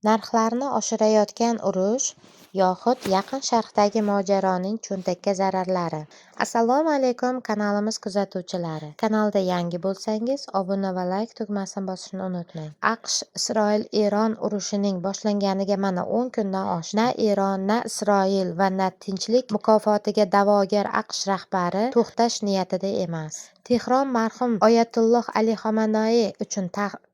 Narxlarni oshirayotgan urush yoxud Yaqin Sharqdagi mojaroning cho'ntakka zararlari. Assalomu alaykum kanalimiz kuzatuvchilari. Kanalda yangi bo'lsangiz, obuna va like tugmasini bosishni unutmang. AQSh Isroil-Eron urushining boshlanganiga mana 10 kundan oshdi. Na Eron, na Isroil va na tinchlik mukofotiga da'vogar AQSh rahbari to'xtash niyatida emas. Tehron marhum Oyatulloh Ali Xamenei uchun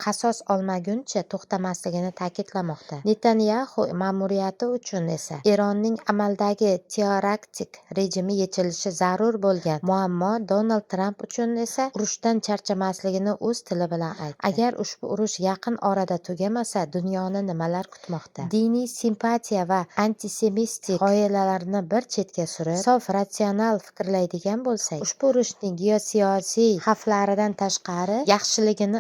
qasos olmaguncha to'xtamasligini ta'kidlamoqda. Netanyahu ma'muriyati uchun esa Eronning amaldagi teokraktik rejimi yechilishi zarur bo'lgan muammo, Donald Tramp uchun esa urushdan charchamasligini o'z tili bilan aytdi. Agar ushbu urush yaqin orada tugamasa, dunyoni nimalar kutmoqda? Diniy simpatiya va antisemitik g'oyalarni bir chetga surib, sof ratsional fikrlaydigan bo'lsak, ushbu urushning geosiyosiy xavflaridan tashqari yaxshigina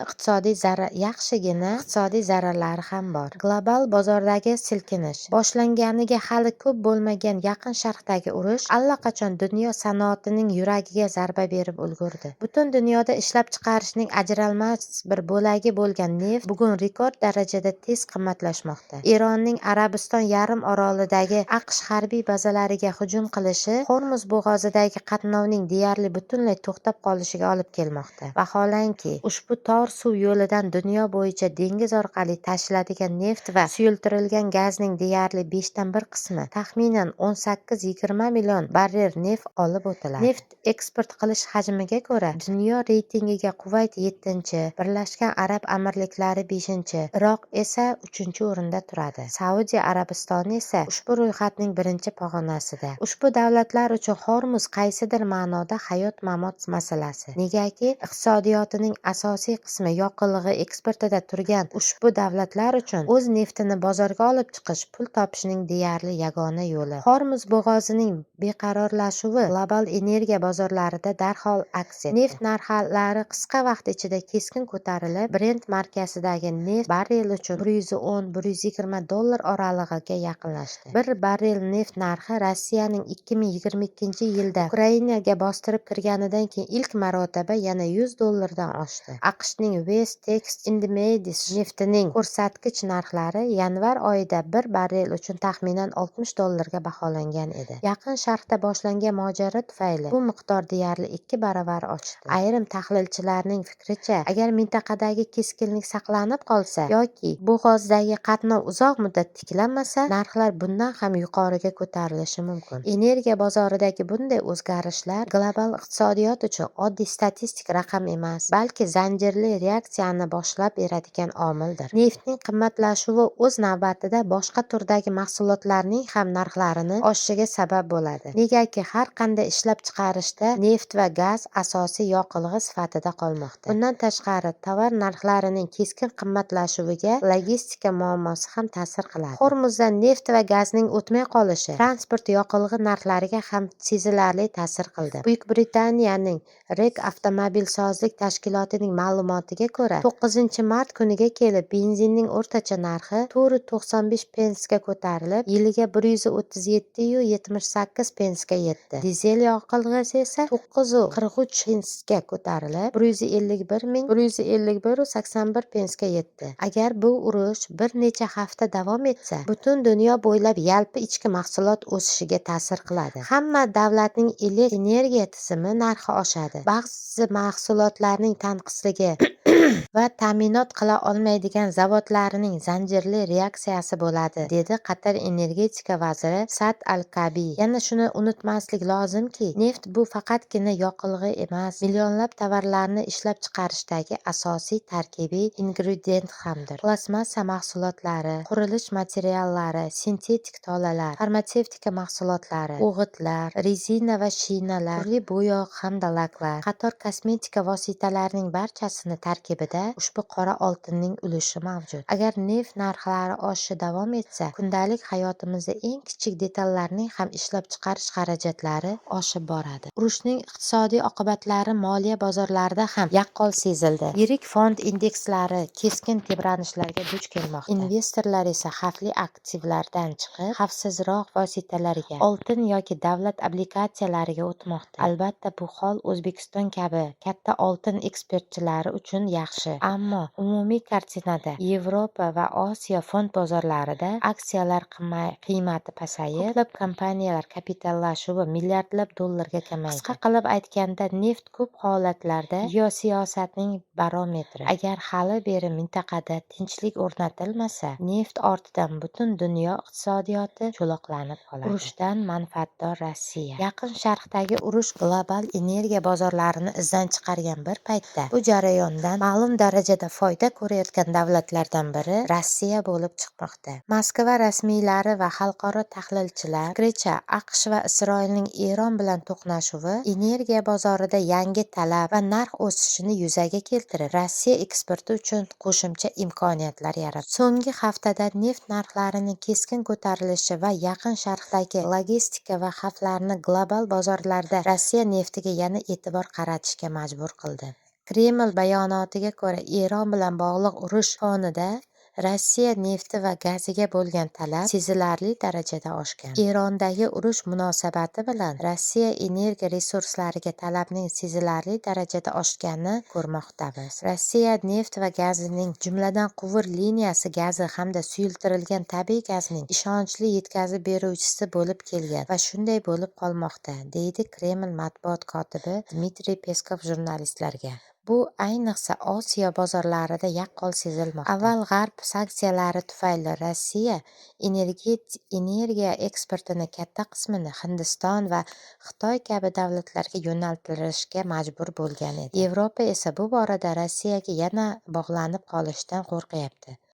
iqtisodiy zararlari ham bor. Global bozordagi silkinish boshlanganiga hali ko'p bo'lmagan Yaqin Sharqdagi urush allaqachon dunyo sanoatining yuragiga zarba berib ulgurdi. Butun dunyoda ishlab chiqarishning ajralmas bir bo'lagi bo'lgan neft bugun rekord darajada tez qimmatlashmoqda. Eronning Arabiston yarim orolidagi AQSh harbiy bazalariga hujum qilishi Hormuz bo'g'ozidagi qatnovning deyarli butunlay to'xtab qolishiga olib kelmoqda. Vaholanki, ushbu tor suv yo'lidan dunyo bo'yicha dengiz orqali tashiladigan neft va suyultirilgan gazning deyarli 1/5 qismi, taxminan 18-20 million barrel neft olib o'tiladi. Neft eksport qilish hajmiga ko'ra dunyo reytingiga Kuvayt 7-chi, Birlashgan Arab Amirliklari 5-chi, Iroq esa 3-o'rinda turadi. Saudiya Arabistoni esa ushbu ro'yxatning birinchi pog'onasida. Ushbu davlatlar uchun Hormuz qaysidir ma'noda hayot-mamot masalasi. Negaki, iqtisodiyotining asosiy qismi yoqilg'i eksportida turgan ushbu davlatlar uchun o'z neftini bozorga olib chiqish pul topishning deyarli yagona yo'li. Hormuz bo'g'ozining beqarorlashuvi global energiya bozorlarida darhol aks etdi. Neft narxlari qisqa vaqt ichida keskin ko'tarilib, Brent markasidagi neft barrel uchun $110-120 oralig'iga yaqinlashdi. Bir barrel neft narxi Rossiyaning 2022-yilda Ukrainaga bostirib kirganidan keyin ilk marotaba yana $100 oshdi. AQShning West Texas Intermediate neftining ko'rsatkich narxlari yanvar oyida bir barrel uchun taxminan $60 ga baholangan edi. Yaqin Sharqda boshlangan mojaro tufayli bu miqdor deyarli 2 baravar oshdi. Ayrim tahlilchilarning fikricha, agar mintaqadagi keskinlik saqlanib qolsa yoki bo'g'ozdagi qatnov uzoq muddat tiklanmasa, narxlar bundan ham yuqoriga ko'tarilishi mumkin. Energiya bozoridagi bunday o'zgarishlar global iqtisodiyot uchun oddiy statistik raqam emas, balki zanjirli reaksiyani boshlab beradigan omildir. Neftning qimmatlashuvi o'z navbatida boshqa turdagi mahsulotlarning ham narxlarini oshishiga sabab bo'ladi. Negaki, har qanday ishlab chiqarishda neft va gaz asosiy yoqilg'i sifatida qolmoqda. Bundan tashqari, tovar narxlarining keskin qimmatlashuviga logistika muammosi ham ta'sir qiladi. Hormuzdan neft va gazning o'tmay qolishi transport yoqilg'i narxlariga ham sezilarli ta'sir qildi. Buyuk Britaniyaning REC avtomobilsozlik tashkilotining ma'lumotiga ko'ra, 9-mart kuniga kelib benzinning o'rtacha narxi 4.95 pensga ko'tarilib, yiliga 137.78 pensga yetdi. Dizel yoqilg'isi esa 9.43 pensga ko'tarilib, 151.81 pensga yetdi. Agar bu urush bir necha hafta davom etsa, butun dunyo bo'ylab yalpi ichki mahsulot o'sishiga ta'sir qiladi. Hamma davlatning energiya tizimi narxi oshadi. Ba'zi mahsulotlarning tanqisligi va ta'minot qila olmaydigan zavodlarning zanjirli reaksiyasi bo'ladi, dedi Qatar energetika vaziri Sad Al-Kabi. Yana shuni unutmaslik lozimki, neft bu faqatgina yoqilg'i emas, millionlab tovarlarni ishlab chiqarishdagi asosiy tarkibiy ingredient hamdir. Plastmassa mahsulotlari, qurilish materiallari, sintetik tolalar, farmatsevtika mahsulotlari, o'g'itlar, rezina va shinalar, turli bo'yoq hamda laklar, qator kosmetika vositalarining barchasini tarkibida ushbu qora oltinning ulushi mavjud. Agar neft narxlari oshishi davom etsa, kundalik hayotimizda eng kichik detallarning ham ishlab chiqarish xarajatlari oshib boradi. Urushning iqtisodiy oqibatlari moliya bozorlarida ham yaqqol sezildi. Yirik fond indekslari keskin tebranishlarga duch kelmoqda. Investorlar esa xavfli aktivlardan chiqib, xavfsizroq vositalarga, oltin yoki davlat obligatsiyalariga o'tmoqda. Albatta, bu hol O'zbekiston kabi katta oltin eksportchilari uchun yaxshi, ammo umumiy kartinada Yevropa va Osiyo fond bozorlarida aksiyalar qiymati pasayib, ko'plab kompaniyalar kapitallashuvi milliardlab dollarga kamaydi. Qisqa qilib aytganda, neft ko'p holatlarda geosiyosatning barometri. Agar hali beri mintaqada tinchlik o'rnatilmasa, neft ortidan butun dunyo iqtisodiyoti cho'loqlanib qoladi. Urushdan manfaatdor Rossiya. Yaqin Sharqdagi urush global energiya bozorlarini izdan chiqargan bir paytda bu jarayondan ma'lum darajada foyda ko'rayotgan davlatlardan biri Rossiya bo'lib chiqmoqda. Moskva rasmiylari va xalqaro tahlilchilar fikricha, AQSh va Isroilning Eron bilan to'qnashuvi energiya bozorida yangi talab va narx o'sishini yuzaga keltirib, Rossiya eksporti uchun qo'shimcha imkoniyatlar yaratdi. So'nggi haftada neft narxlarining keskin ko'tarilishi va Yaqin Sharqdagi logistika va xavflarni global bozorlarda Rossiya neftiga yana e'tibor qaratishga majbur qildi. Kreml bayonotiga ko'ra, Eron bilan bog'liq urush fonida Rossiya nefti va gaziga bo'lgan talab sezilarli darajada oshgan. Erondagi urush munosabati bilan Rossiya energiya resurslariga talabning sezilarli darajada oshganini ko'rmoqdamiz. Rossiya neft va gazining, jumladan quvur liniyasi gazi hamda suyultirilgan tabiiy gazning ishonchli yetkazib beruvchisi bo'lib kelgan va shunday bo'lib qolmoqda, deydi Kreml matbuot kotibi Dmitriy Peskov jurnalistlarga. Bu ayniqsa Osiyo bozorlarida yaqqol sezilmoqda. Avval G'arb sanksiyalari tufayli Rossiya energiya eksportini katta qismini Hindiston va Xitoy kabi davlatlarga yo'naltirishga majbur bo'lgan edi. Yevropa esa bu borada Rossiyaga yana bog'lanib qolishdan qo'rqyapti.